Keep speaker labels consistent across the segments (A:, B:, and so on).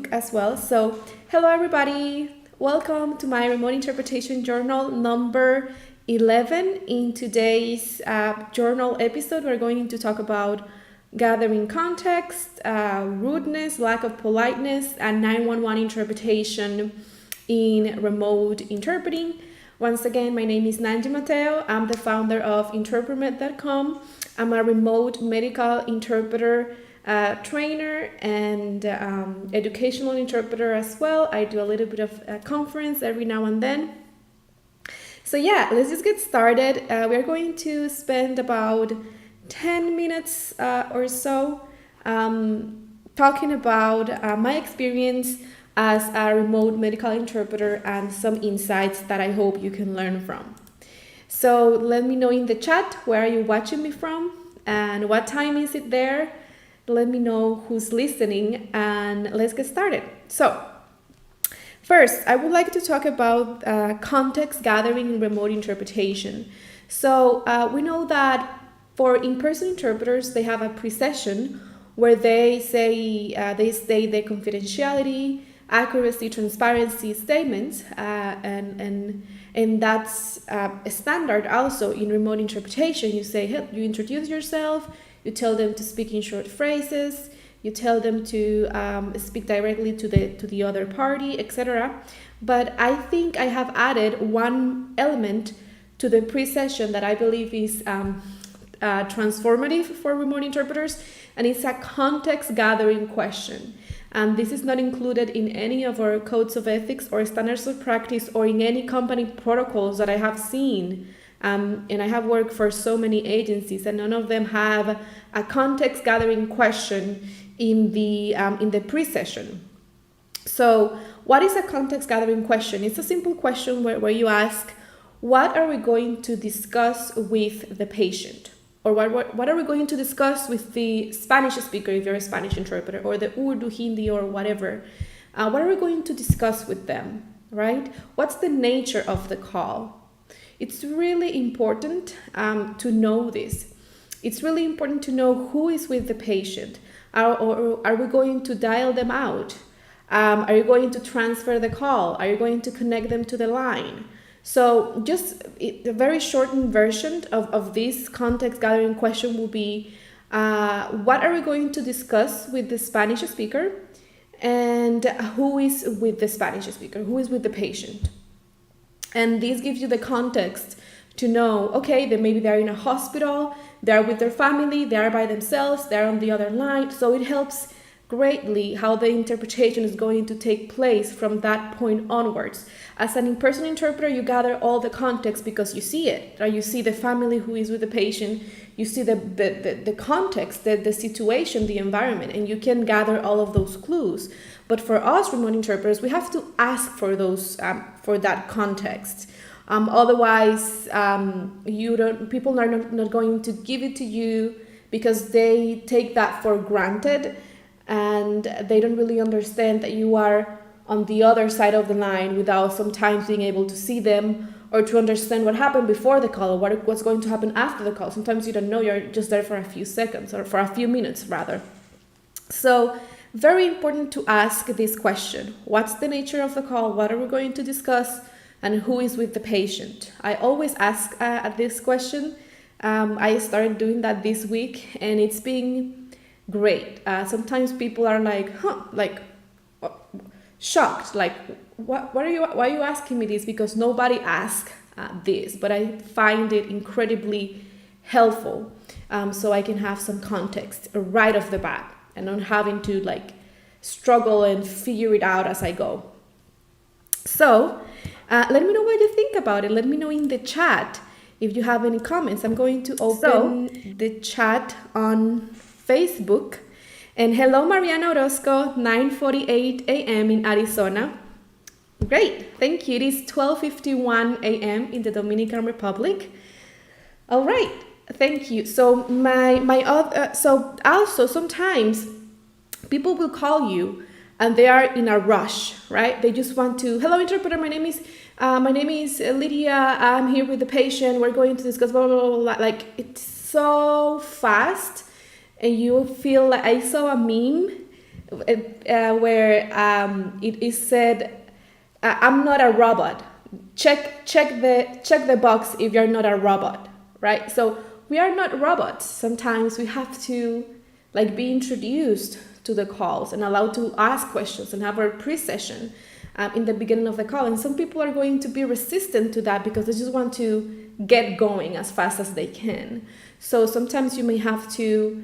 A: Facebook as well. So hello everybody, welcome to my remote interpretation journal number 11. In today's journal episode, we're going to talk about gathering context, rudeness, lack of politeness, and 911 interpretation in remote interpreting. Once again, my name is Nanji Mateo. I'm the founder of interpremet.com. I'm a remote medical interpreter, trainer, and educational interpreter as well. I do a little bit of a conference every now and then. So yeah, let's just get started. We're going to spend about 10 minutes or so talking about my experience as a remote medical interpreter and some insights that I hope you can learn from. So let me know in the chat, where are you watching me from and what time is it there? Let me know who's listening and let's get started. So first, I would like to talk about context gathering in remote interpretation. So we know that for in-person interpreters, they have a pre-session where they say they state their confidentiality, accuracy, transparency statements, and that's a standard also in remote interpretation. You say, hey, you introduce yourself, you tell them to speak in short phrases, you tell them to speak directly to the other party, etc. But I think I have added one element to the pre-session that I believe is transformative for remote interpreters, and it's a context gathering question. And this is not included in any of our codes of ethics or standards of practice or in any company protocols that I have seen. And I have worked for so many agencies, and none of them have a context gathering question in the pre-session. So what is a context gathering question? It's a simple question where you ask, what are we going to discuss with the patient? Or what are we going to discuss with the Spanish speaker if you're a Spanish interpreter, or the Urdu, Hindi, or whatever? What are we going to discuss with them, right? What's the nature of the call? It's really important to know this. It's really important to know who is with the patient. Are we going to dial them out? Are you going to transfer the call? Are you going to connect them to the line? So just a very shortened version of this context gathering question will be, what are we going to discuss with the Spanish speaker, and who is with the Spanish speaker, who is with the patient? And this gives you the context to know, okay, that maybe they're in a hospital, they're with their family, they're by themselves, they're on the other line. So it helps greatly how the interpretation is going to take place from that point onwards. As an in-person interpreter, you gather all the context because you see it, right? You see the family who is with the patient, you see the context, the situation, the environment, and you can gather all of those clues. But for us remote interpreters, we have to ask for those for that context. Otherwise, people are not going to give it to you because they take that for granted, and they don't really understand that you are on the other side of the line without sometimes being able to see them or to understand what happened before the call or what's going to happen after the call. Sometimes you don't know, you're just there for a few seconds or for a few minutes rather. So very important to ask this question. What's the nature of the call? What are we going to discuss? And who is with the patient? I always ask this question. I started doing that this week, and it's been great. Sometimes people are like, shocked, like, why are you asking me this? Because nobody asked this, but I find it incredibly helpful, so I can have some context right off the bat and not having to struggle and figure it out as I go. So let me know what you think about it. Let me know in the chat if you have any comments. I'm going to open the chat on Facebook. And hello, Mariana Orozco, 9:48 a.m. in Arizona. Great, thank you. It is 12:51 a.m. in the Dominican Republic. All right, thank you. So so also sometimes people will call you and they are in a rush, right? They just want to, hello interpreter, my name is Lydia. I'm here with the patient. We're going to discuss blah, blah, blah, blah. Like, it's so fast. And you feel like, I saw a meme where it is said, I'm not a robot. Check the box if you're not a robot, right? So we are not robots. Sometimes we have to like be introduced to the calls and allowed to ask questions and have our pre-session in the beginning of the call. And some people are going to be resistant to that because they just want to get going as fast as they can. So sometimes you may have to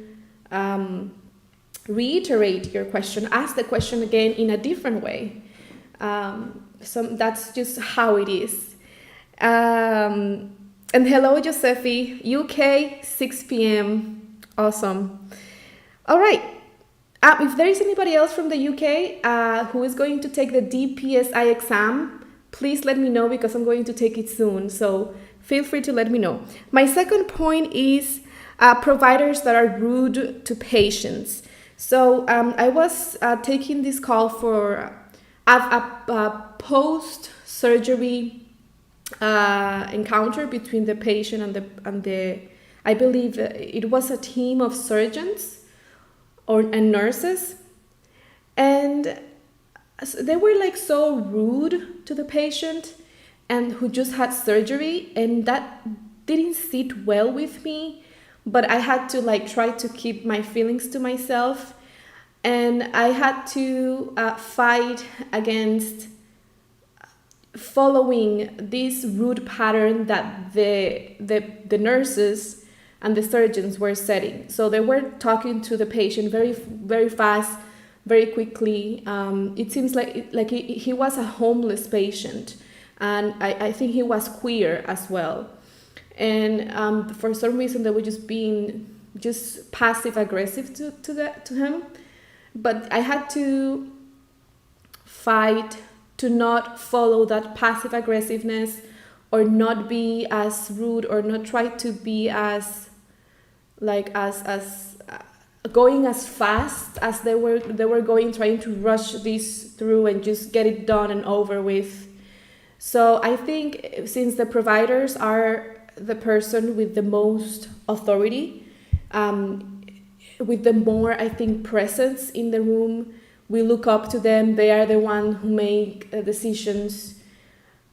A: reiterate your question, ask the question again in a different way. That's just how it is. And hello, Josephi, UK, 6 p.m. Awesome. All right. If there is anybody else from the UK who is going to take the DPSI exam, please let me know because I'm going to take it soon. So feel free to let me know. My second point is providers that are rude to patients. So I was taking this call for a post-surgery encounter between the patient and the I believe it was a team of surgeons and nurses, and they were like so rude to the patient and who just had surgery, and that didn't sit well with me. But I had to like try to keep my feelings to myself, and I had to fight against following this rude pattern that the nurses and the surgeons were setting. So they were talking to the patient very, very fast, very quickly. It seems like he was a homeless patient, and I think he was queer as well. And for some reason they were just being just passive aggressive to him. But I had to fight to not follow that passive aggressiveness, or not be as rude, or not try to be as going as fast as they were going, trying to rush this through and just get it done and over with. So I think since the providers are the person with the most authority, with the more, I think, presence in the room, we look up to them. They are the one who make decisions.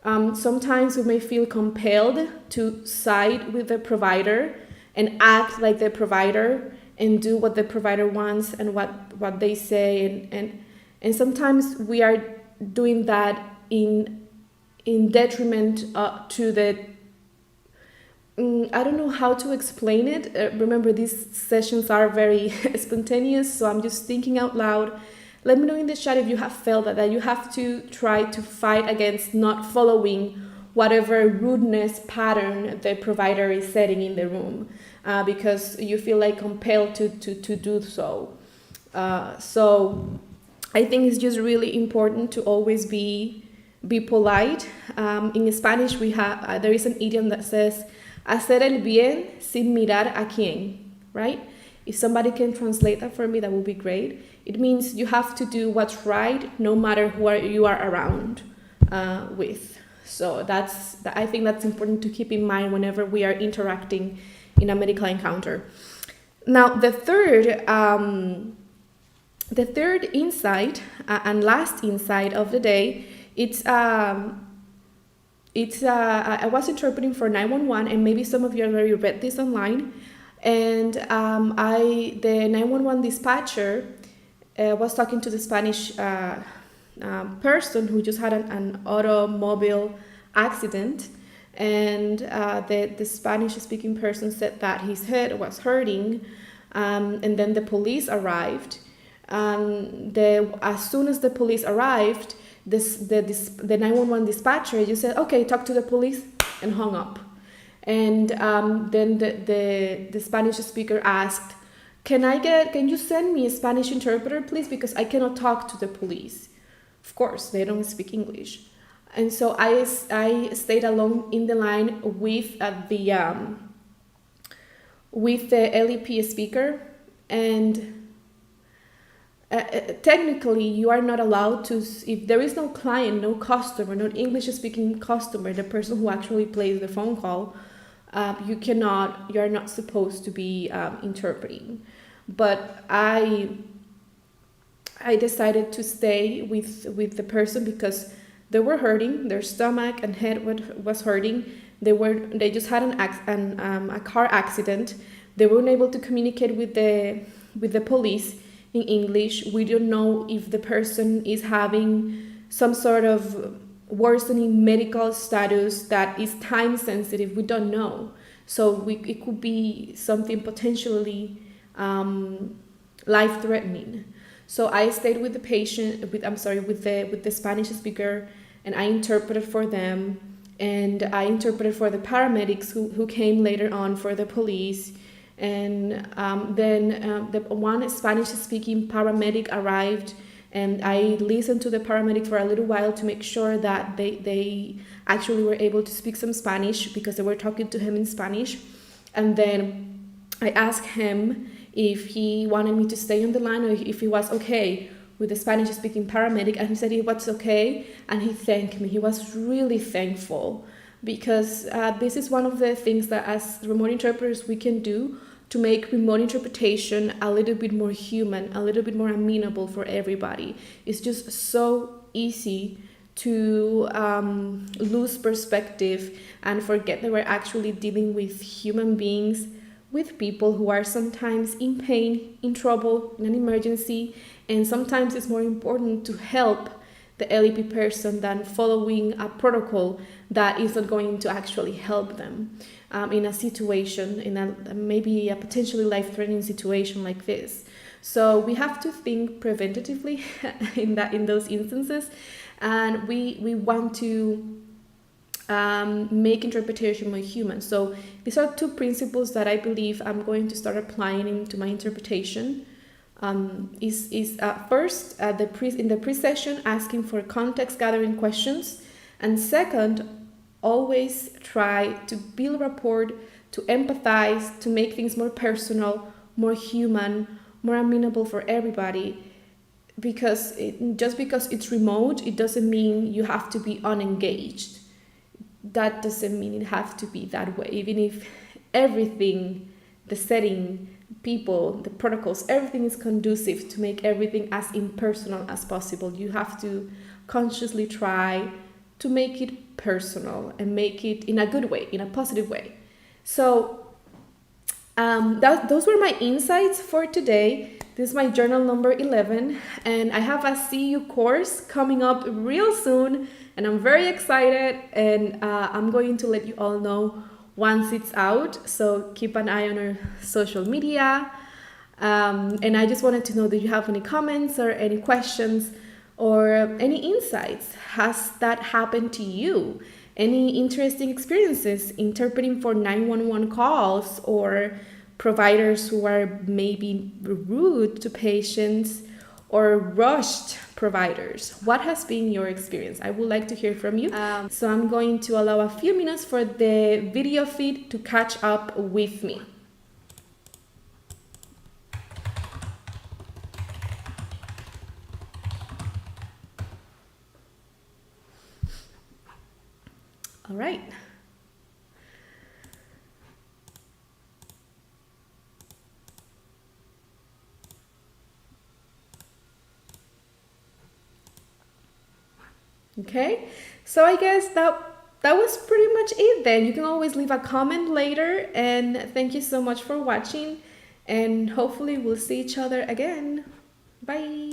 A: Sometimes we may feel compelled to side with the provider and act like the provider and do what the provider wants and what they say, and sometimes we are doing that in detriment to the I don't know how to explain it. Remember, these sessions are very spontaneous, so I'm just thinking out loud. Let me know in the chat if you have felt that you have to try to fight against not following whatever rudeness pattern the provider is setting in the room, because you feel like compelled to do so. So I think it's just really important to always be polite. In Spanish, we have there is an idiom that says hacer el bien sin mirar a quién, right? If somebody can translate that for me, that would be great. It means you have to do what's right no matter who you are around with. So I think that's important to keep in mind whenever we are interacting in a medical encounter. Now, the third insight and last insight of the day, I was interpreting for 911, and maybe some of you already read this online. And the 911 dispatcher was talking to the Spanish person who just had an automobile accident, and the Spanish-speaking person said that his head was hurting, and then the police arrived. As soon as the police arrived, the 911 dispatcher just said, "Okay, talk to the police," and hung up. And then the Spanish speaker asked, "Can you send me a Spanish interpreter, please? Because I cannot talk to the police." Of course, they don't speak English. And so I stayed along in the line with the LEP speaker, and technically you are not allowed to, if there is no client, no customer, no English-speaking customer, the person who actually plays the phone call, you are not supposed to be interpreting. But I I decided to stay with the person because they were hurting. Their stomach and head was hurting. They just had a car accident. They weren't able to communicate with the police in English. We don't know if the person is having some sort of worsening medical status that is time sensitive. We don't know. So it could be something potentially life threatening. So I stayed with the patient, with the Spanish speaker, and I interpreted for them, and I interpreted for the paramedics who came later on for the police. And then the one Spanish-speaking paramedic arrived, and I listened to the paramedic for a little while to make sure that they actually were able to speak some Spanish, because they were talking to him in Spanish. And then I asked him if he wanted me to stay on the line or if he was okay with the Spanish-speaking paramedic, and he said it was okay, and he thanked me. He was really thankful, because this is one of the things that as remote interpreters we can do to make remote interpretation a little bit more human, a little bit more amenable for everybody. It's just so easy to lose perspective and forget that we're actually dealing with human beings, with people who are sometimes in pain, in trouble, in an emergency, and sometimes it's more important to help the LEP person than following a protocol that is not going to actually help them in a situation, maybe a potentially life-threatening situation like this. So we have to think preventatively in those instances, and we want to make interpretation more human. So these are two principles that I believe I'm going to start applying into my interpretation. First, in the pre-session, asking for context gathering questions, and second, always try to build rapport, to empathize, to make things more personal, more human, more amenable for everybody. Because just because it's remote, it doesn't mean you have to be unengaged. That doesn't mean it has to be that way. Even if everything, the setting, people, the protocols, everything is conducive to make everything as impersonal as possible, you have to consciously try to make it personal and make it in a good way, in a positive way. So those were my insights for today. This is my journal number 11, and I have a CU course coming up real soon, and I'm very excited, and I'm going to let you all know once it's out. So keep an eye on our social media. And I just wanted to know, do you have any comments or any questions or any insights? Has that happened to you? Any interesting experiences interpreting for 911 calls, or providers who are maybe rude to patients or rushed providers? What has been your experience? I would like to hear from you. So I'm going to allow a few minutes for the video feed to catch up with me. All right. Okay, so I guess that was pretty much it then. You can always leave a comment later, and thank you so much for watching, and hopefully we'll see each other again. Bye.